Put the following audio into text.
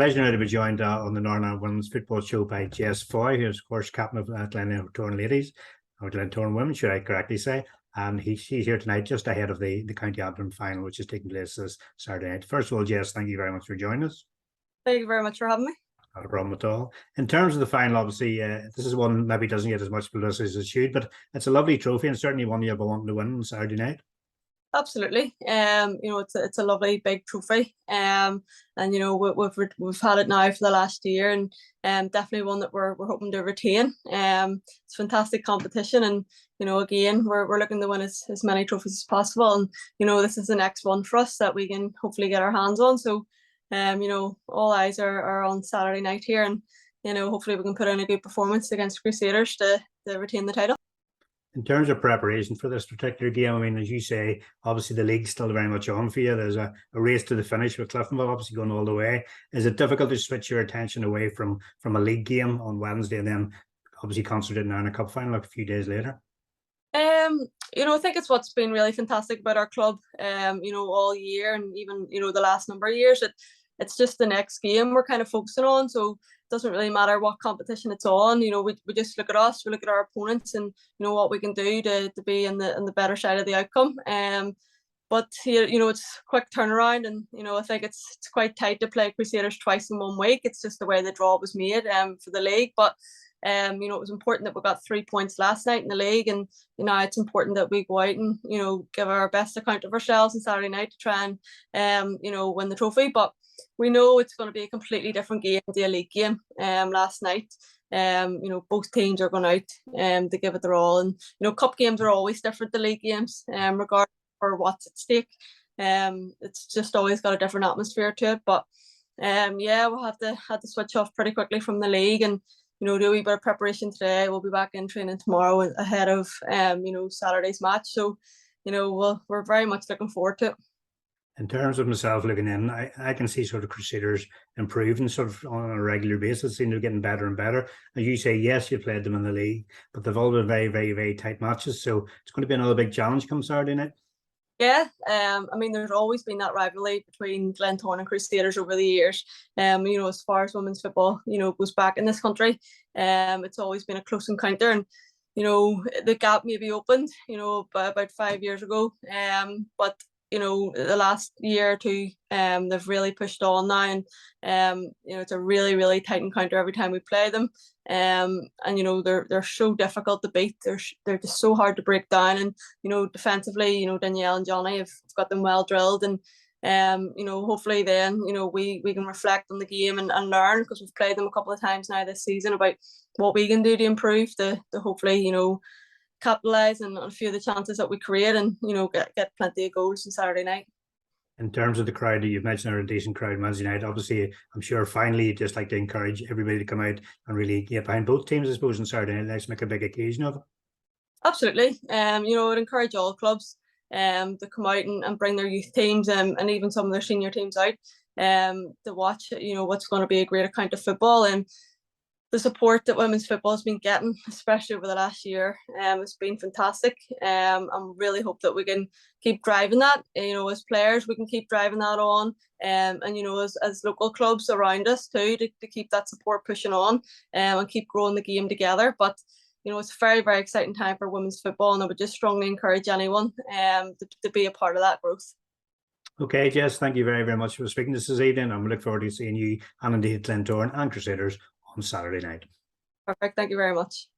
pleasure now to be joined on the Northern Ireland Women's Football Show by Jess Foy, who is, of course, captain of Glentoran Ladies, or Glentoran Women, should I correctly say. And she's here tonight just ahead of the Co.Antrim final, which is taking place this Saturday night. First of all, Jess, thank you very much for joining us. Thank you very much for having me. Not a problem at all. In terms of the final, obviously, this is one maybe doesn't get as much publicity as it should, but it's a lovely trophy and certainly one you'll be wanting to win on Saturday night. Absolutely. It's a lovely big trophy. And we've had it now for the last year, and definitely one that we're hoping to retain. It's fantastic competition, and again we're looking to win as many trophies as possible. And this is the next one for us that we can hopefully get our hands on. So all eyes are on Saturday night here, and hopefully we can put in a good performance against Crusaders to retain the title. In terms of preparation for this particular game, I mean, as you say, obviously the league's still very much on for you. There's a race to the finish with Cliftonville obviously going all the way. Is it difficult to switch your attention away from a league game on Wednesday and then obviously concentrating on a cup final a few days later? I think it's what's been really fantastic about our club, all year, and even, the last number of years. It's just the next game we're kind of focusing on. So it doesn't really matter what competition it's on. We just look at us, we look at our opponents, and what we can do to be in the better side of the outcome. But here, it's quick turnaround, and I think it's quite tight to play Crusaders twice in 1 week. It's just the way the draw was made for the league. But it was important that we got 3 points last night in the league, and it's important that we go out and give our best account of ourselves on Saturday night to try and win the trophy. But we know it's going to be a completely different game to a league game. Last night, both teams are going out to give it their all, and cup games are always different to league games, regardless of what's at stake. It's just always got a different atmosphere to it. But we'll have to switch off pretty quickly from the league and do a wee bit of preparation today. We'll be back in training tomorrow ahead of Saturday's match. So we're very much looking forward to it. In terms of myself looking in, I can see sort of Crusaders improving sort of on a regular basis. Seem to be getting better and better. As you say, yes, you played them in the league, but they've all been very, very, very tight matches. So it's going to be another big challenge come Saturday night. Yeah, there's always been that rivalry between Glentoran and Crusaders over the years. As far as women's football, goes back in this country, it's always been a close encounter, and the gap maybe opened, about 5 years ago. But the last year or two, they've really pushed on now, and it's a really, really tight encounter every time we play them. And they're so difficult to beat. They're just so hard to break down, and defensively, Danielle and Johnny have got them well drilled, and hopefully then we can reflect on the game and learn, because we've played them a couple of times now this season, about what we can do to improve to hopefully capitalise on a few of the chances that we create, and get plenty of goals on Saturday night. In terms of the crowd, you've mentioned are a decent crowd Wednesday night. Obviously, I'm sure finally you'd just like to encourage everybody to come out and really get behind both teams, I suppose, on Saturday night. Let's make a big occasion of it. Absolutely. I'd encourage all clubs to come out and bring their youth teams and even some of their senior teams out to watch what's going to be a great account of football. And the support that women's football has been getting, especially over the last year, has been fantastic. I really hope that we can keep driving that. As players, we can keep driving that on, and as local clubs around us too, to keep that support pushing on, and keep growing the game together. But it's a very, very exciting time for women's football, and I would just strongly encourage anyone to be a part of that growth. Okay, Jess, thank you very, very much for speaking to us this evening. I'm looking forward to seeing you and indeed Glentoran and Crusaders on Saturday night. Perfect. Thank you very much.